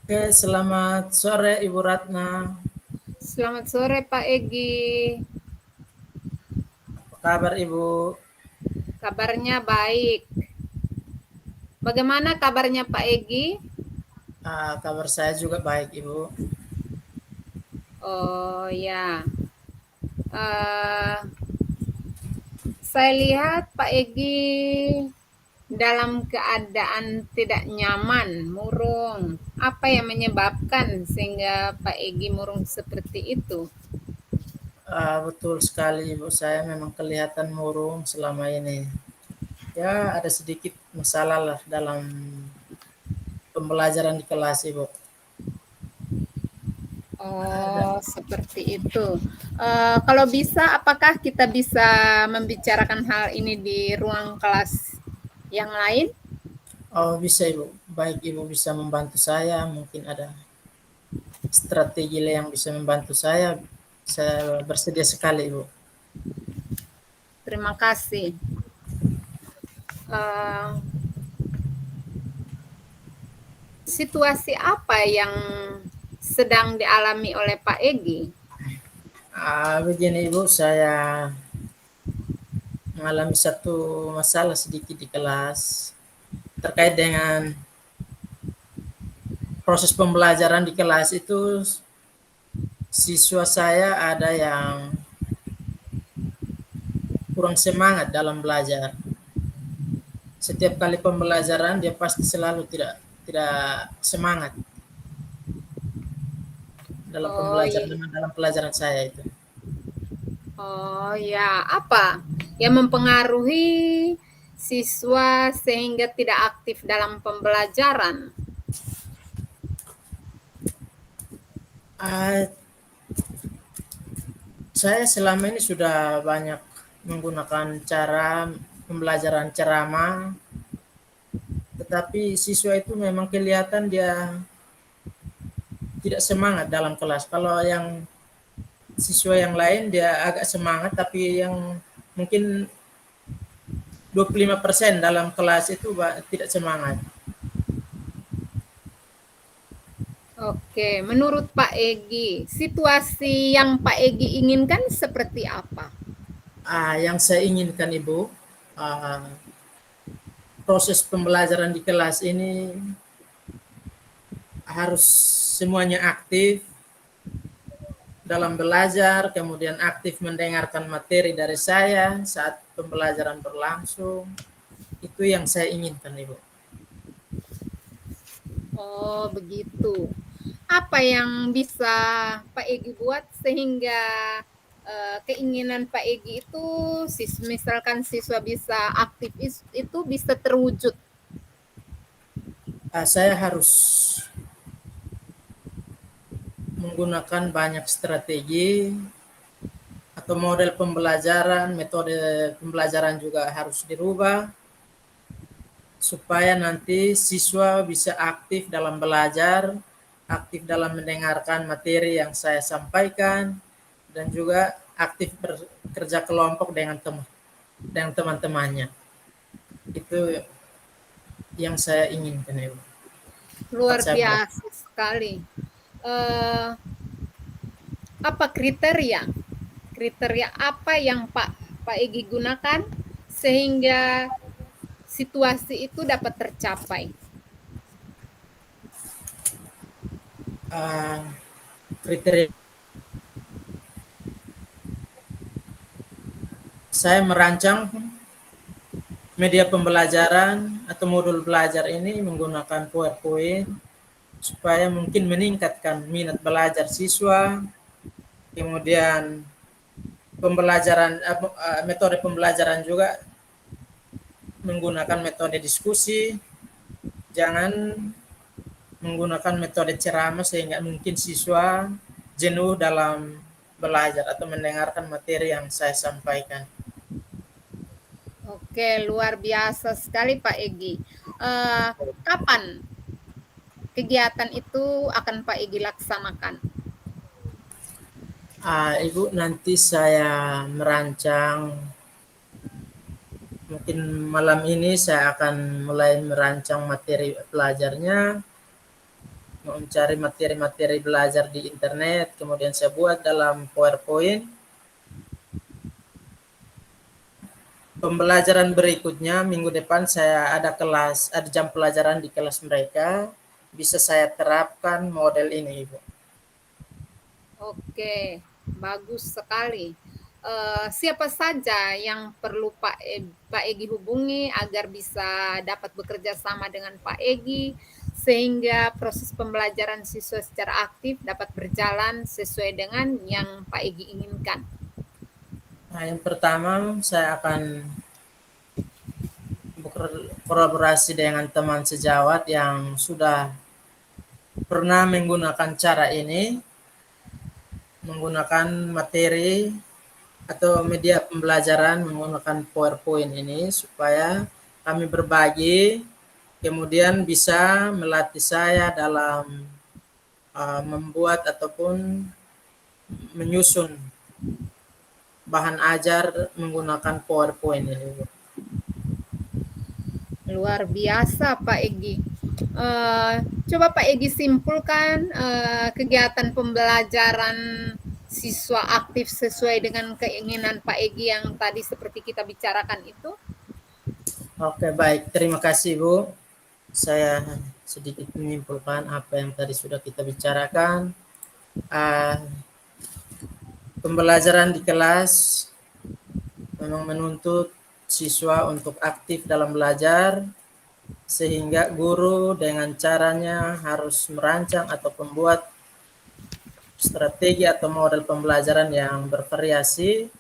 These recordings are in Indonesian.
Oke, selamat sore Ibu Ratna. Selamat sore Pak Egi. Apa kabar Ibu? Kabarnya baik. Bagaimana kabarnya Pak Egi? Kabar saya juga baik Ibu. Oh ya, Eh, saya lihat Pak Egi dalam keadaan tidak nyaman, murung. Apa yang menyebabkan sehingga Pak Egi murung seperti itu? Betul sekali Ibu, saya memang kelihatan murung selama ini. Ya, ada sedikit masalah lah dalam pembelajaran di kelas Ibu. Ada. Oh, seperti itu. Kalau bisa, apakah kita bisa membicarakan hal ini di ruang kelas yang lain? Oh, bisa Ibu. Baik Ibu bisa membantu saya, mungkin ada strategi yang bisa membantu saya. Saya bersedia sekali Ibu. Terima kasih. Uh, Situasi apa yang sedang dialami oleh Pak Egi? Begini Ibu, saya mengalami satu masalah sedikit di kelas terkait dengan proses pembelajaran di kelas itu. Siswa saya ada yang kurang semangat dalam belajar. Setiap kali pembelajaran dia pasti selalu tidak tidak semangat dalam Oh, dalam pelajaran saya itu. oh ya, apa yang mempengaruhi siswa sehingga tidak aktif dalam pembelajaran? Uh, saya selama ini sudah banyak menggunakan cara pembelajaran ceramah, tetapi siswa itu memang kelihatan dia tidak semangat dalam kelas. Kalau yang siswa yang lain dia agak semangat, tapi yang mungkin 25% dalam kelas itu tidak semangat. Oke, menurut Pak Egi, situasi yang Pak Egi inginkan seperti apa? Yang saya inginkan Ibu, ah, proses pembelajaran di kelas ini harus semuanya aktif dalam belajar, kemudian aktif mendengarkan materi dari saya saat pembelajaran berlangsung. Itu yang saya inginkan Ibu. Oh, begitu. Apa yang bisa Pak Egi buat sehingga keinginan Pak Egi itu misalkan siswa bisa aktif itu bisa terwujud? Saya harus menggunakan banyak strategi atau model pembelajaran, metode pembelajaran juga harus dirubah supaya nanti siswa bisa aktif dalam belajar, aktif dalam mendengarkan materi yang saya sampaikan, dan juga aktif bekerja kelompok dengan teman-temannya. Itu yang saya inginkan, Ibu. Tempat Luar saya belajar. biasa sekali. Eh, Apa kriteria? Kriteria apa yang Pak Egi gunakan sehingga situasi itu dapat tercapai? Uh, Kriteria saya merancang media pembelajaran atau modul belajar ini menggunakan PowerPoint supaya mungkin meningkatkan minat belajar siswa, kemudian metode pembelajaran juga menggunakan metode diskusi, jangan menggunakan metode ceramah sehingga mungkin siswa jenuh dalam belajar atau mendengarkan materi yang saya sampaikan. Oke, luar biasa sekali Pak Egi. Eh, Kapan kegiatan itu akan Pak Egi laksanakan? Ibu, nanti saya merancang, mungkin malam ini saya akan mulai merancang materi pelajarnya. mencari materi-materi belajar di internet, kemudian saya buat dalam PowerPoint. Pembelajaran berikutnya minggu depan saya ada jam pelajaran di kelas mereka, bisa saya terapkan model ini, Ibu. Oke, bagus sekali. Siapa saja yang perlu Pak Egi hubungi agar bisa dapat bekerja sama dengan Pak Egi sehingga proses pembelajaran siswa secara aktif dapat berjalan sesuai dengan yang Pak Egi inginkan? Nah, yang pertama saya akan berkolaborasi dengan teman sejawat yang sudah pernah menggunakan cara ini, menggunakan materi atau media pembelajaran menggunakan PowerPoint ini, supaya kami berbagi, kemudian bisa melatih saya dalam membuat ataupun menyusun bahan ajar menggunakan PowerPoint ini. Luar biasa Pak Egi. Coba Pak Egi simpulkan kegiatan pembelajaran siswa aktif sesuai dengan keinginan Pak Egi yang tadi seperti kita bicarakan itu. Oke, baik. Terima kasih, Bu. Saya sedikit menyimpulkan apa yang tadi sudah kita bicarakan. Pembelajaran di kelas memang menuntut siswa untuk aktif dalam belajar, sehingga guru dengan caranya harus merancang atau membuat strategi atau model pembelajaran yang bervariasi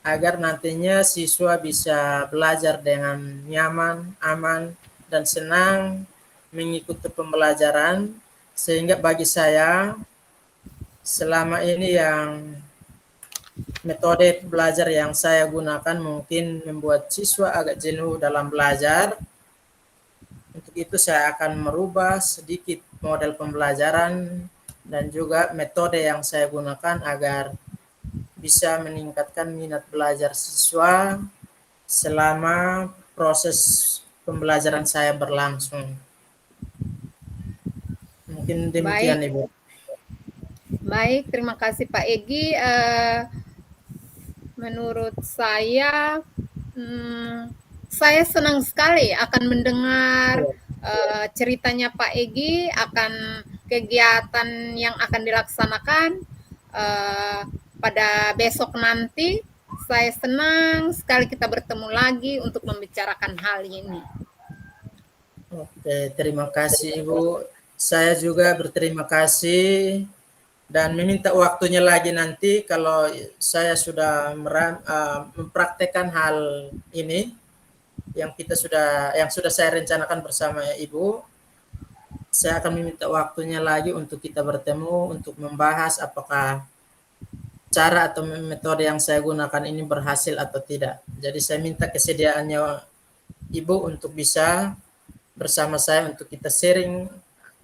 agar nantinya siswa bisa belajar dengan nyaman, aman, dan senang mengikuti pembelajaran. Sehingga bagi saya, selama ini yang metode belajar yang saya gunakan mungkin membuat siswa agak jenuh dalam belajar. Untuk itu saya akan merubah sedikit model pembelajaran dan juga metode yang saya gunakan agar bisa meningkatkan minat belajar siswa selama proses pembelajaran saya berlangsung. Mungkin demikian, Baik, Ibu. baik. Terima kasih Pak Egi. Menurut saya senang sekali akan mendengar ceritanya Pak Egi akan kegiatan yang akan dilaksanakan pada besok nanti. Saya senang sekali kita bertemu lagi untuk membicarakan hal ini. Oke, terima kasih, Ibu. Saya juga berterima kasih dan meminta waktunya lagi nanti kalau saya sudah mempraktekkan hal ini yang sudah saya rencanakan bersama Ibu. Saya akan meminta waktunya lagi untuk kita bertemu untuk membahas apakah cara atau metode yang saya gunakan ini berhasil atau tidak. Jadi saya minta kesediaannya Ibu untuk bisa bersama saya untuk kita sharing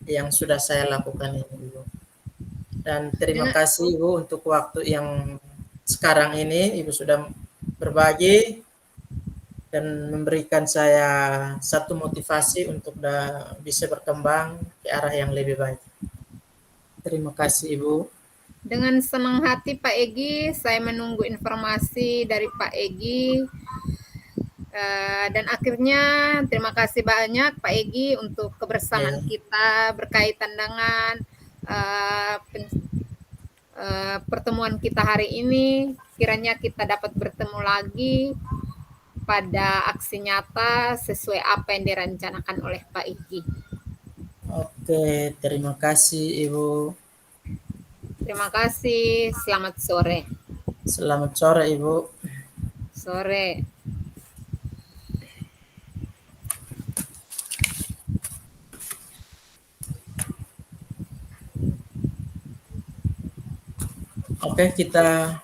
yang sudah saya lakukan ini, Ibu. Dan terima Dengan kasih Ibu untuk waktu yang sekarang ini Ibu sudah berbagi dan memberikan saya satu motivasi untuk bisa berkembang ke arah yang lebih baik. Terima kasih Ibu. Dengan senang hati Pak Egi, saya menunggu informasi dari Pak Egi. Dan akhirnya terima kasih banyak Pak Egi untuk kebersamaan kita berkaitan dengan pertemuan kita hari ini. Kiranya kita dapat bertemu lagi pada aksi nyata sesuai apa yang direncanakan oleh Pak Egi. Oke, terima kasih Ibu. Terima kasih. Selamat sore. Selamat sore Ibu. Sore. Oke, kita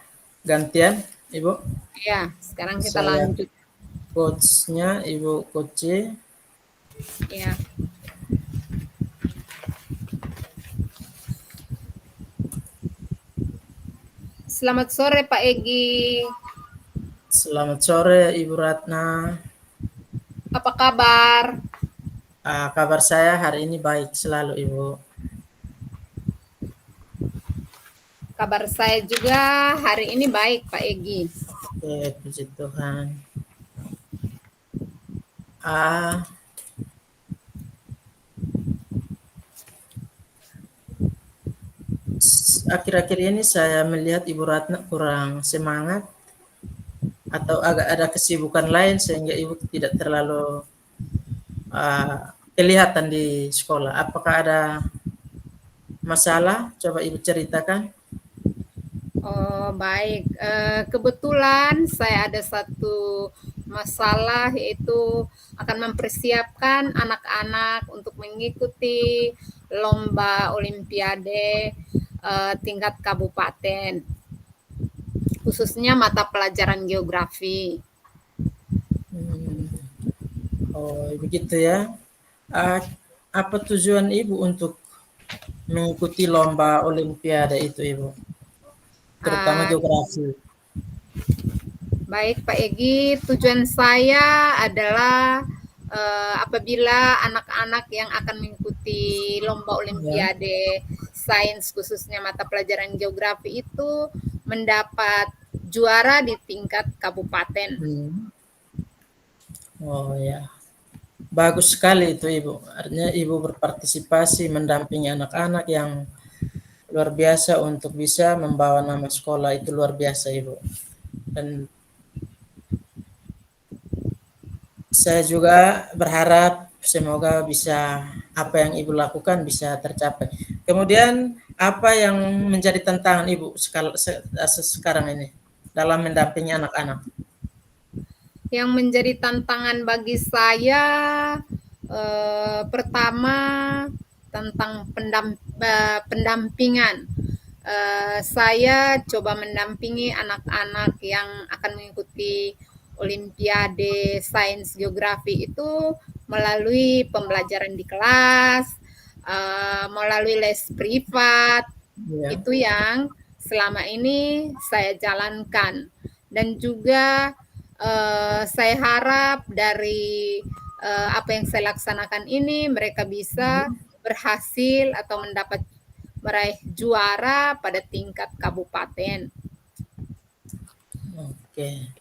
gantian Ibu. Ya, sekarang kita Saya lanjut. coach-nya Ibu Koci. Ya. Selamat sore Pak Egi. Selamat sore Ibu Ratna. Apa kabar? Kabar saya hari ini baik selalu Ibu. Kabar saya juga hari ini baik, Pak Egi. Oke, puji Tuhan. Ah, akhir-akhir ini saya melihat Ibu Ratna kurang semangat atau agak ada kesibukan lain sehingga Ibu tidak terlalu kelihatan di sekolah. Apakah ada masalah? Coba Ibu ceritakan. Oh, baik. Kebetulan saya ada satu masalah, yaitu akan mempersiapkan anak-anak untuk mengikuti lomba olimpiade tingkat kabupaten, khususnya mata pelajaran geografi. Oh, begitu ya. Ah, apa tujuan Ibu untuk mengikuti lomba olimpiade itu, Ibu? Terutama Uh, geografi. Baik, Pak Egi, tujuan saya adalah apabila anak-anak yang akan mengikuti lomba Ya. olimpiade sains, khususnya mata pelajaran geografi, itu mendapat juara di tingkat kabupaten. Oh ya, bagus sekali itu Ibu. Artinya Ibu berpartisipasi mendampingi anak-anak yang luar biasa untuk bisa membawa nama sekolah, itu luar biasa Ibu. Dan saya juga berharap semoga bisa apa yang Ibu lakukan bisa tercapai. Kemudian apa yang menjadi tantangan Ibu sekarang ini dalam mendampingi anak-anak? Yang menjadi tantangan bagi saya pertama tentang pendampingan. Saya coba mendampingi anak-anak yang akan mengikuti Olimpiade Sains Geografi itu melalui pembelajaran di kelas, melalui les privat. Ya. Itu yang selama ini saya jalankan. Dan juga saya harap dari apa yang saya laksanakan ini mereka bisa berhasil atau mendapat meraih juara pada tingkat kabupaten. Oke.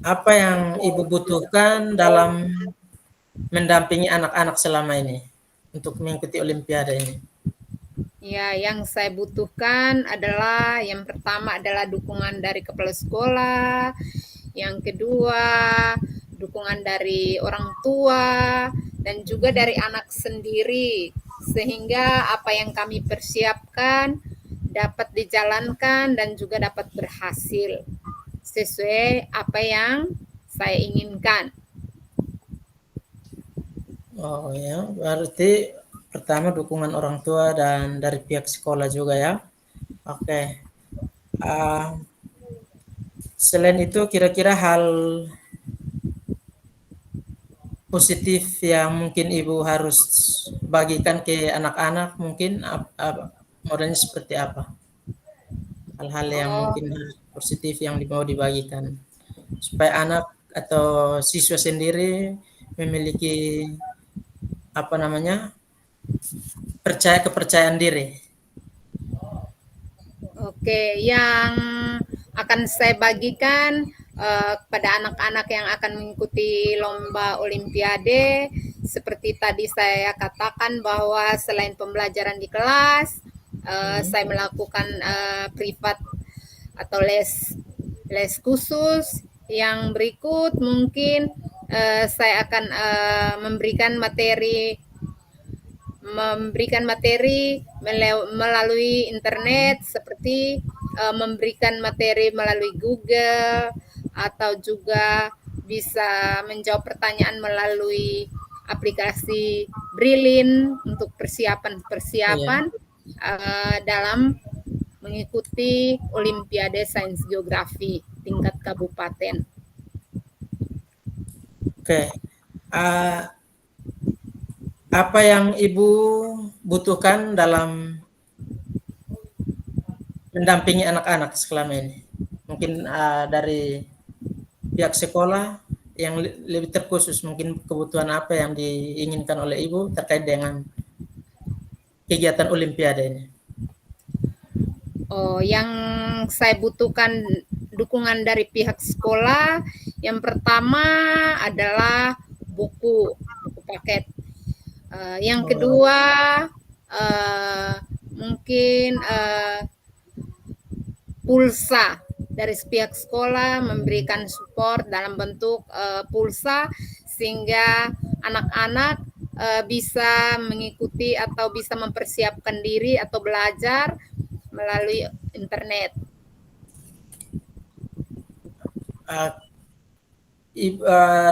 Apa yang Ibu butuhkan dalam mendampingi anak-anak selama ini untuk mengikuti Olimpiade ini? Ya, yang saya butuhkan adalah yang pertama adalah dukungan dari kepala sekolah, yang kedua dukungan dari orang tua, dan juga dari anak sendiri, sehingga apa yang kami persiapkan dapat dijalankan dan juga dapat berhasil sesuai apa yang saya inginkan. Oh ya, berarti pertama dukungan orang tua dan dari pihak sekolah juga ya. Oke. Selain itu kira-kira hal positif yang mungkin Ibu harus bagikan ke anak-anak mungkin modelnya seperti apa? Hal-hal yang Oh, mungkin positif yang mau dibagikan supaya anak atau siswa sendiri memiliki apa namanya kepercayaan diri. oke, yang akan saya bagikan kepada anak-anak yang akan mengikuti lomba olimpiade, seperti tadi saya katakan bahwa selain pembelajaran di kelas, saya melakukan privat atau les khusus. Yang berikut mungkin saya akan memberikan materi melalui internet, seperti memberikan materi melalui Google, atau juga bisa menjawab pertanyaan melalui aplikasi Brilin untuk persiapan dalam mengikuti Olimpiade Sains Geografi tingkat kabupaten. Oke. Apa yang Ibu butuhkan dalam mendampingi anak-anak selama ini? Mungkin dari pihak sekolah yang lebih terkhusus, mungkin kebutuhan apa yang diinginkan oleh Ibu terkait dengan kegiatan olimpiade ini? Oh, yang saya butuhkan dukungan dari pihak sekolah, yang pertama adalah buku paket. Yang Oh, kedua, uh, mungkin pulsa dari pihak sekolah memberikan support dalam bentuk pulsa sehingga anak-anak bisa mengikuti atau bisa mempersiapkan diri atau belajar melalui internet. uh,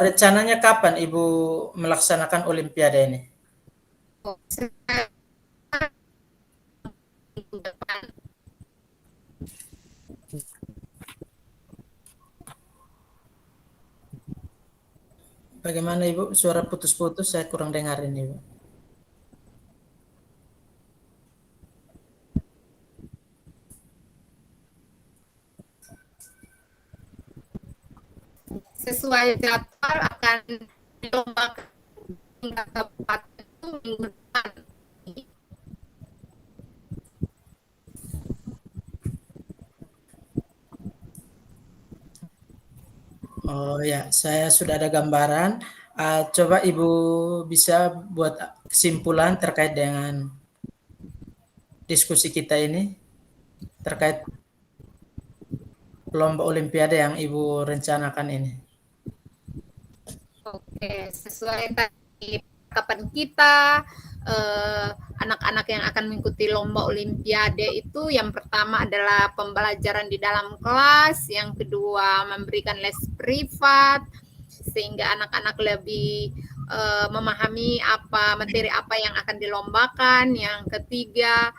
rencananya kapan Ibu melaksanakan olimpiade ini? Oh, depan. Bagaimana Ibu? Suara putus-putus, saya kurang dengarin Ibu. Sesuai jadwal akan dilombakan hingga kabupaten itu minggu depan. Oh ya, saya sudah ada gambaran. Coba Ibu bisa buat kesimpulan terkait dengan diskusi kita ini, terkait lomba olimpiade yang Ibu rencanakan ini. Oke, sesuai tadi kapan kita anak-anak yang akan mengikuti lomba olimpiade itu yang pertama adalah pembelajaran di dalam kelas, yang kedua memberikan les privat sehingga anak-anak lebih memahami materi apa yang akan dilombakan, yang ketiga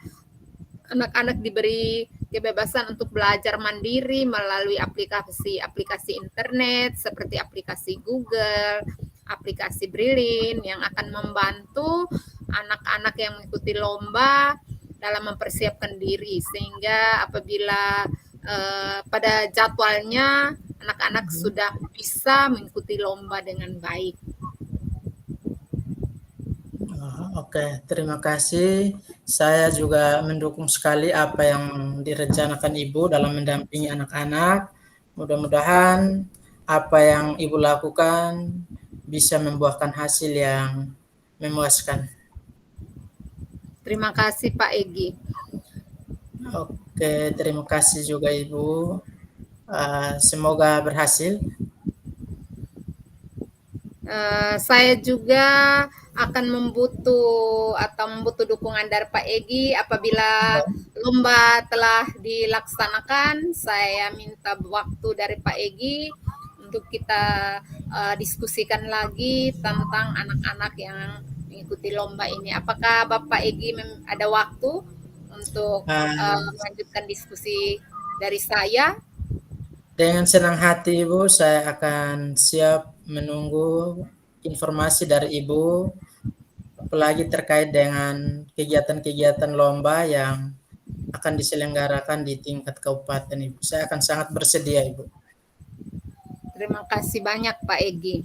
anak-anak diberi kebebasan untuk belajar mandiri melalui aplikasi internet seperti aplikasi Google, aplikasi Brilin yang akan membantu anak-anak yang mengikuti lomba dalam mempersiapkan diri sehingga apabila pada jadwalnya anak-anak sudah bisa mengikuti lomba dengan baik. Oke, terima kasih. Saya juga mendukung sekali apa yang direncanakan Ibu dalam mendampingi anak-anak. Mudah-mudahan apa yang Ibu lakukan bisa membuahkan hasil yang memuaskan. Terima kasih Pak Egi. Oke, terima kasih juga Ibu. Semoga berhasil. Saya juga akan membutuh dukungan dari Pak Egi apabila lomba telah dilaksanakan. Saya minta waktu dari Pak Egi untuk kita diskusikan lagi tentang anak-anak yang mengikuti lomba ini. Apakah Bapak Egi ada waktu untuk Uh, melanjutkan diskusi dari saya? Dengan senang hati Ibu, saya akan siap menunggu informasi dari Ibu, apalagi terkait dengan kegiatan-kegiatan lomba yang akan diselenggarakan di tingkat kabupaten Ibu. Saya akan sangat bersedia Ibu. Terima kasih banyak Pak Egi.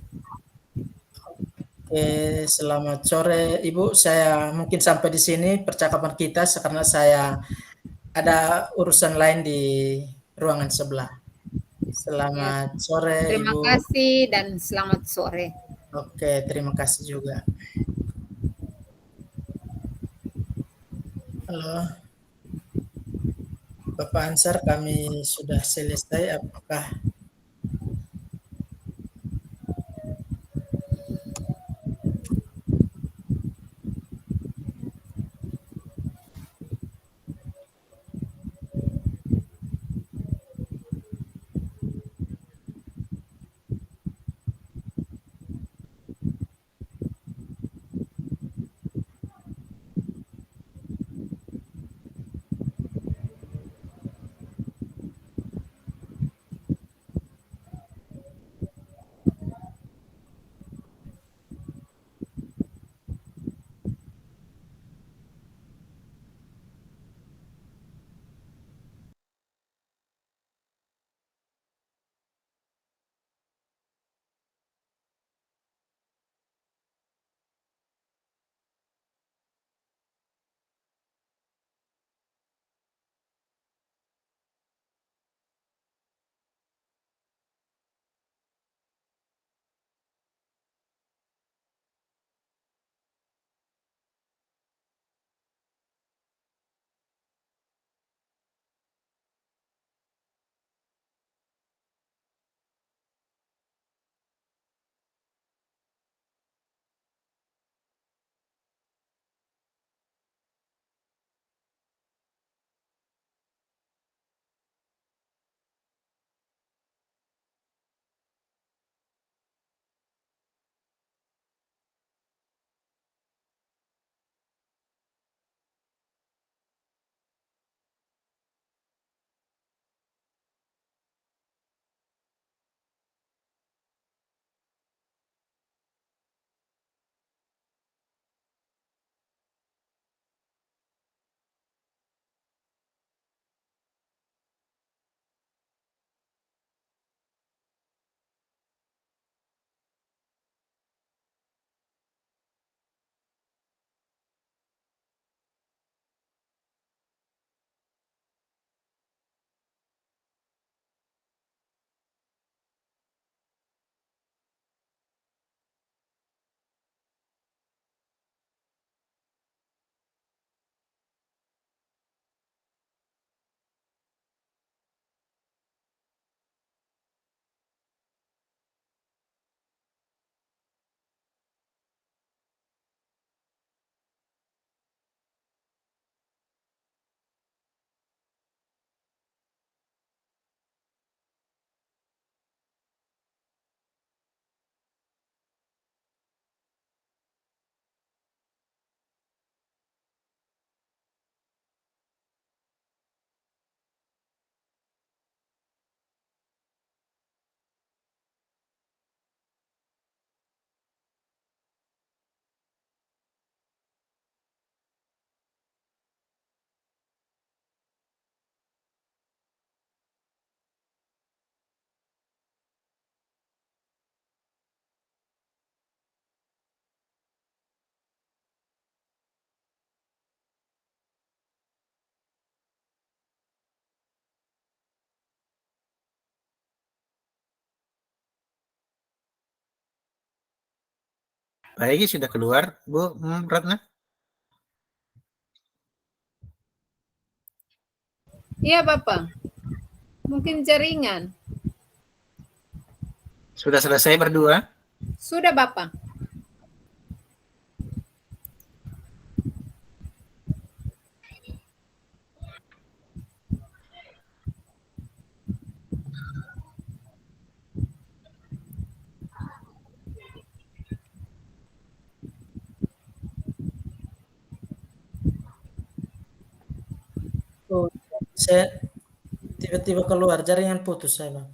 Oke, selamat sore Ibu. Saya mungkin sampai di sini percakapan kita karena saya ada urusan lain di ruangan sebelah. Ya, Selamat sore terima Ibu. kasih dan selamat sore. Oke, terima kasih juga. Halo, Bapak Ansar, kami sudah selesai. Apakah Pak Egi sudah keluar, Bu Ratna? Iya, Bapak. Mungkin jaringan. Sudah selesai berdua? Sudah, Bapak. Oh, saya tiba-tiba keluar, jaringan putus saya, Bang.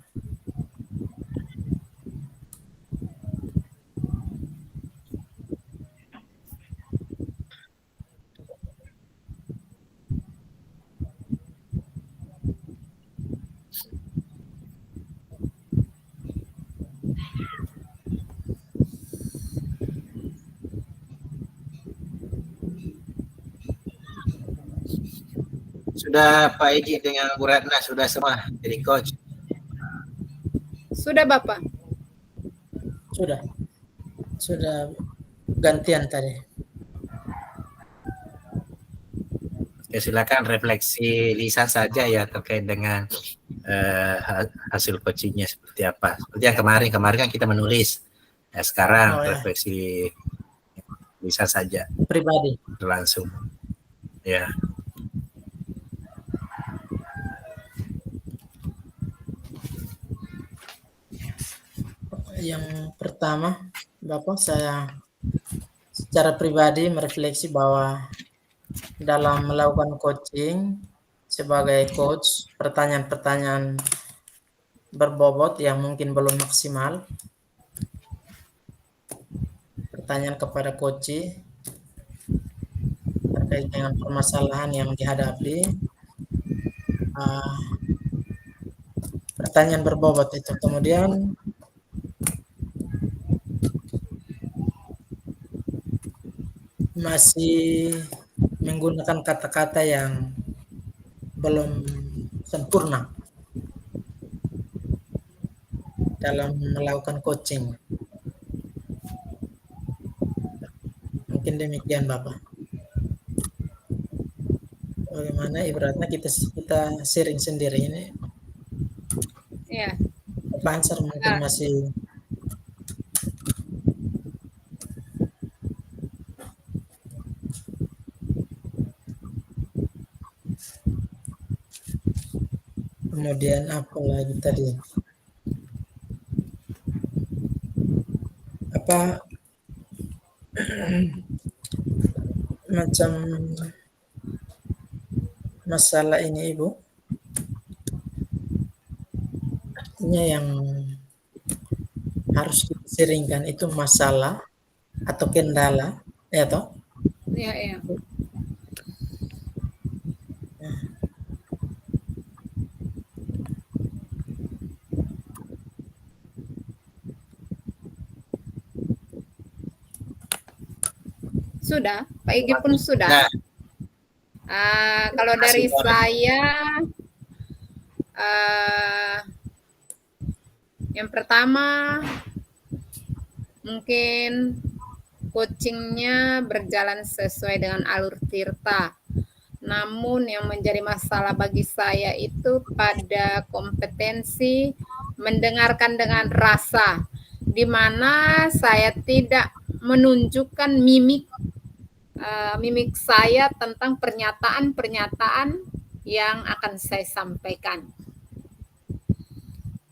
Sudah Pak Egi dengan Bu Ratna, sudah semua jadi coach? Sudah, Bapak. Sudah gantian tadi. Ya, silakan refleksi Lisa saja ya terkait dengan hasil coachingnya seperti apa. Seperti yang kemarin kan kita menulis. Ya, sekarang refleksi Lisa saja. Pribadi. Langsung. Ya. Yang pertama, Bapak, saya secara pribadi merefleksi bahwa dalam melakukan coaching sebagai coach, pertanyaan-pertanyaan berbobot yang mungkin belum maksimal, pertanyaan kepada coach terkait dengan permasalahan yang dihadapi, pertanyaan berbobot itu. Kemudian masih menggunakan kata-kata yang belum sempurna dalam melakukan coaching. Mungkin demikian, Bapak. Bagaimana ibaratnya kita sharing sendiri ini. Ya. Pak Ansar mungkin masih kemudian apa lagi tadi? Apa macam masalah ini, Ibu? Artinya yang harus kita sharingkan itu masalah atau kendala, ya toh? Iya, iya. Sudah, Pak Igi pun sudah. Nah, kalau dari saya, yang pertama mungkin coachingnya berjalan sesuai dengan alur tirta. Namun yang menjadi masalah bagi saya itu pada kompetensi mendengarkan dengan rasa, di mana saya tidak menunjukkan mimik saya tentang pernyataan-pernyataan yang akan saya sampaikan.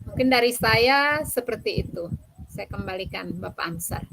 Mungkin dari saya seperti itu. Saya kembalikan Bapak Ansar.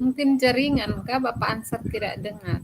Mungkin jaringan kah Bapak Ansar tidak dengar?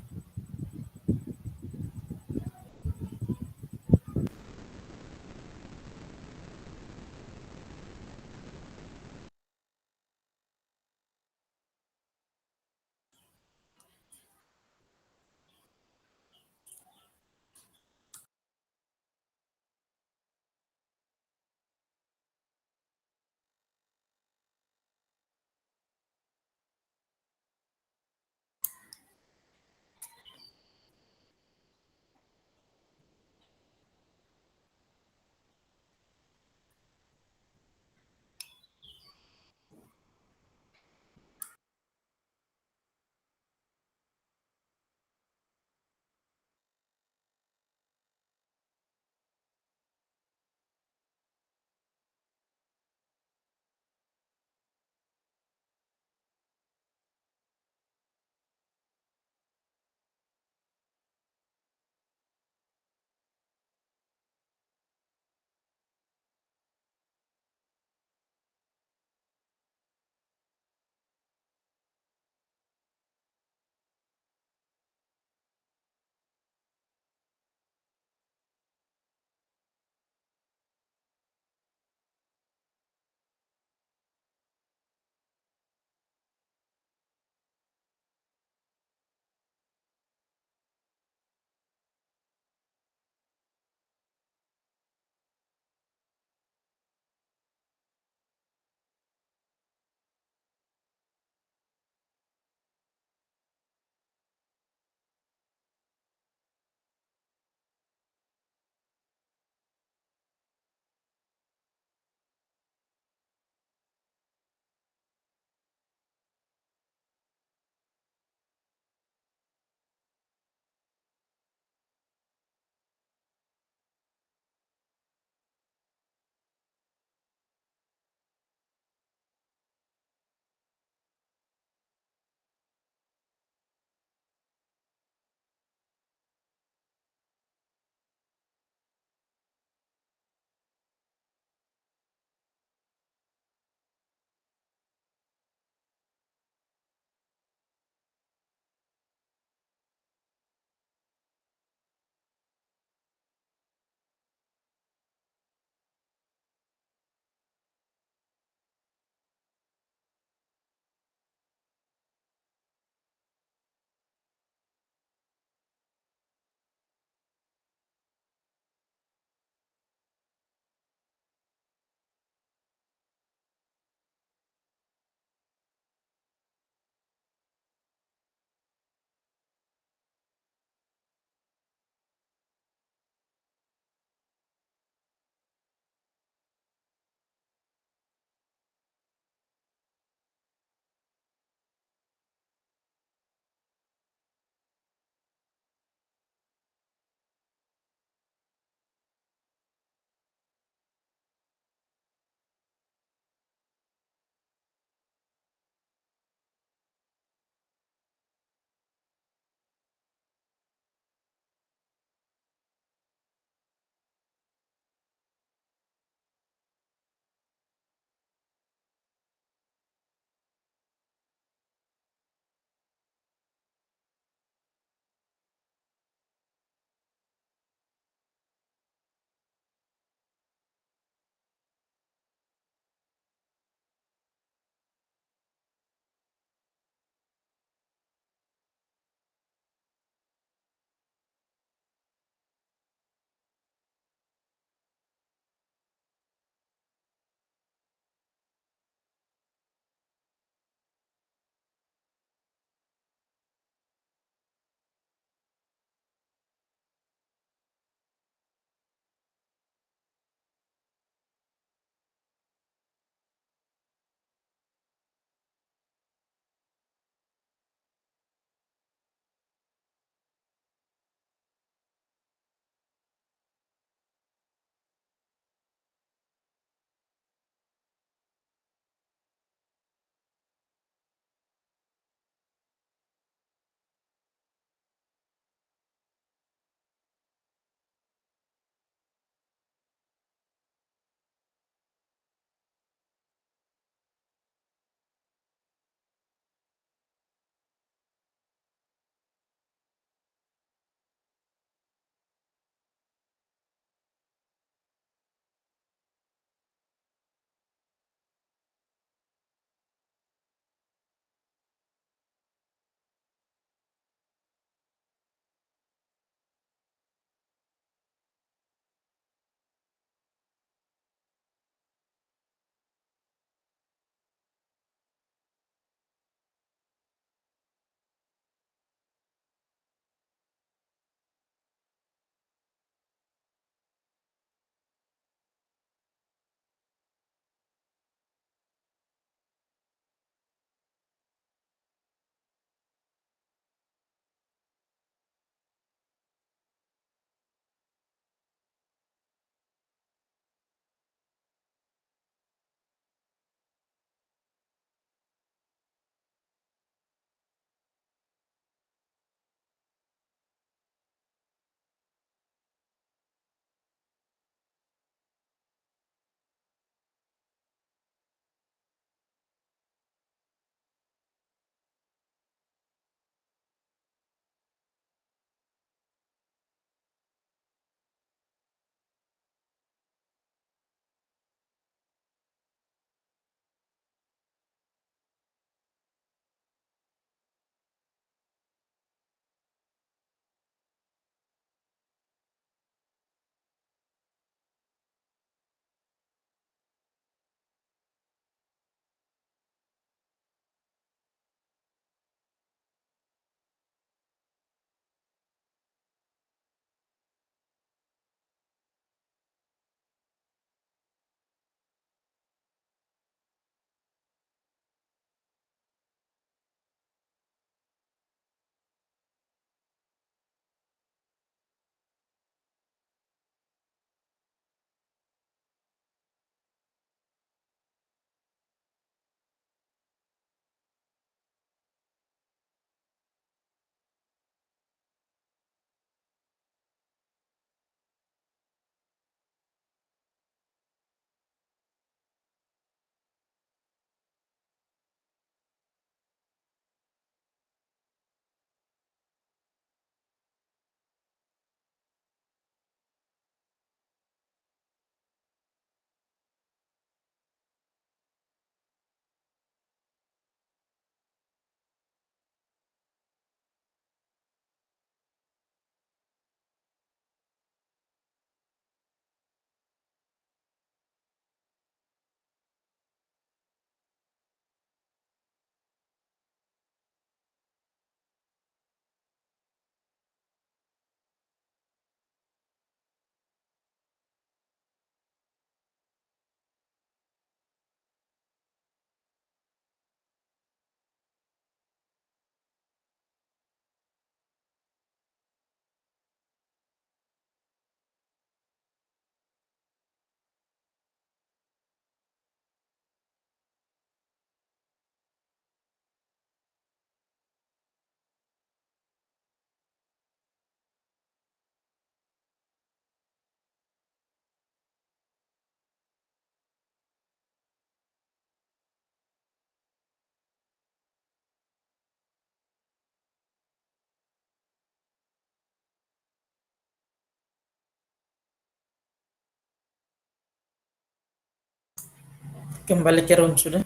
Kembali ke room sudah.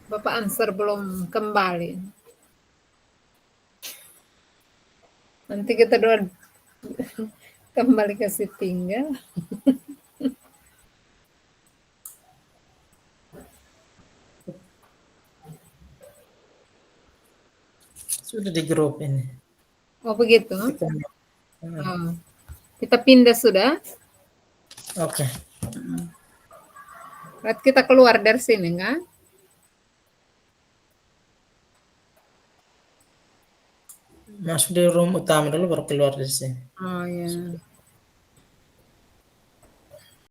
Bapak answer belum kembali. Nanti kita doa kembali ke si tinggal. Sudah di grup ini. Oh begitu. Hmm. Oh. Kita pindah sudah. Oke. Berarti kita keluar dari sini kan? Masuk di room utama dulu baru keluar dari sini. Oh ya.